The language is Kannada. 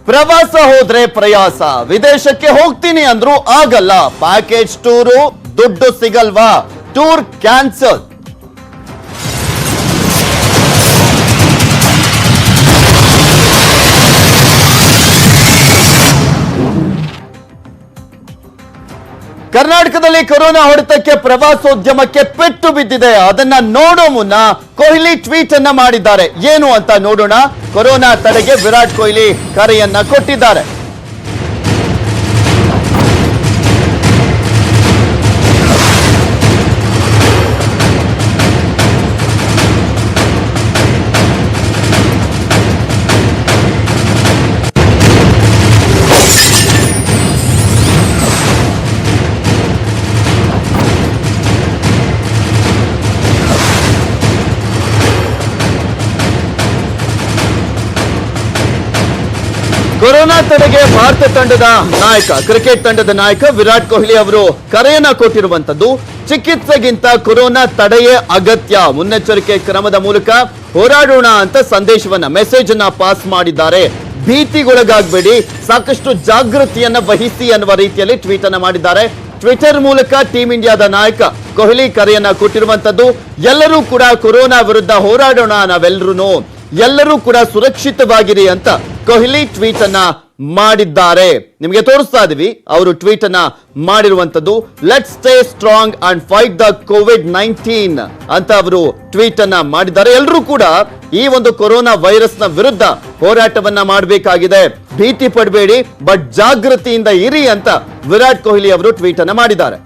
ಪ್ರವಾಸ ಹೋದ್ರೆ ಪ್ರಯಾಸ, ವಿದೇಶಕ್ಕೆ ಹೋಗ್ತೀನಿ ಅಂದ್ರು ಆಗಲ್ಲ, ಪ್ಯಾಕೇಜ್ ಟೂರು ದುಡ್ಡು ಸಿಗಲ್ವಾ, ಟೂರ್ ಕ್ಯಾನ್ಸಲ್. ಕರ್ನಾಟಕದಲ್ಲಿ ಕೊರೋನಾ ಹೊಡೆತಕ್ಕೆ ಪ್ರವಾಸೋದ್ಯಮಕ್ಕೆ ಪೆಟ್ಟು ಬಿದ್ದಿದೆ. ಅದನ್ನ ನೋಡೋ ಮುನ್ನ ಕೊಹ್ಲಿ ಟ್ವೀಟ್ ಅನ್ನ ಮಾಡಿದ್ದಾರೆ. ಏನು ಅಂತ ನೋಡೋಣ. ಕೊರೋನಾ ತಡೆಗೆ ವಿರಾಟ್ ಕೊಹ್ಲಿ ಕರೆಯನ್ನ ಕೊಟ್ಟಿದ್ದಾರೆ. ಕೊರೋನಾ ತಡೆಗೆ ಭಾರತ ತಂಡದ ನಾಯಕ, ಕ್ರಿಕೆಟ್ ತಂಡದ ನಾಯಕ ವಿರಾಟ್ ಕೊಹ್ಲಿ ಅವರು ಕರೆಯನ್ನ ಕೊಟ್ಟಿರುವಂತದ್ದು. ಚಿಕಿತ್ಸೆಗಿಂತ ಕೊರೋನಾ ತಡೆಯೇ ಅಗತ್ಯ, ಮುನ್ನೆಚ್ಚರಿಕೆ ಕ್ರಮದ ಮೂಲಕ ಹೋರಾಡೋಣ ಅಂತ ಸಂದೇಶವನ್ನ, ಮೆಸೇಜ್ ಅನ್ನ ಪಾಸ್ ಮಾಡಿದ್ದಾರೆ. ಭೀತಿಗೊಳಗಾಗಬೇಡಿ, ಸಾಕಷ್ಟು ಜಾಗೃತಿಯನ್ನ ವಹಿಸಿ ಅನ್ನುವ ರೀತಿಯಲ್ಲಿ ಟ್ವೀಟ್ ಅನ್ನ ಮಾಡಿದ್ದಾರೆ. ಟ್ವಿಟರ್ ಮೂಲಕ ಟೀಂ ಇಂಡಿಯಾದ ನಾಯಕ ಕೊಹ್ಲಿ ಕರೆಯನ್ನ ಕೊಟ್ಟಿರುವಂತದ್ದು. ಎಲ್ಲರೂ ಕೂಡ ಕೊರೋನಾ ವಿರುದ್ಧ ಹೋರಾಡೋಣ, ನಾವೆಲ್ಲರೂ ಎಲ್ಲರೂ ಕೂಡ ಸುರಕ್ಷಿತವಾಗಿರಿ ಅಂತ ಕೊಹ್ಲಿ ಟ್ವೀಟ್ ಅನ್ನ ಮಾಡಿದ್ದಾರೆ. ನಿಮಗೆ ತೋರಿಸ್ತಾ ಇದೀವಿ ಅವರು ಟ್ವೀಟ್ ಅನ್ನ ಮಾಡಿರುವಂತದ್ದು. Let's stay strong and fight the COVID ಅಂತ ಅವರು ಟ್ವೀಟ್ ಅನ್ನ ಮಾಡಿದ್ದಾರೆ. ಎಲ್ಲರೂ ಕೂಡ ಈ ಒಂದು ಕೊರೋನಾ ವೈರಸ್ ನ ವಿರುದ್ಧ ಹೋರಾಟವನ್ನ ಮಾಡಬೇಕಾಗಿದೆ, ಭೀತಿ ಪಡಬೇಡಿ, ಬಟ್ ಜಾಗೃತಿಯಿಂದ ಇರಿ ಅಂತ ವಿರಾಟ್ ಕೊಹ್ಲಿ ಅವರು ಟ್ವೀಟ್ ಅನ್ನ ಮಾಡಿದ್ದಾರೆ.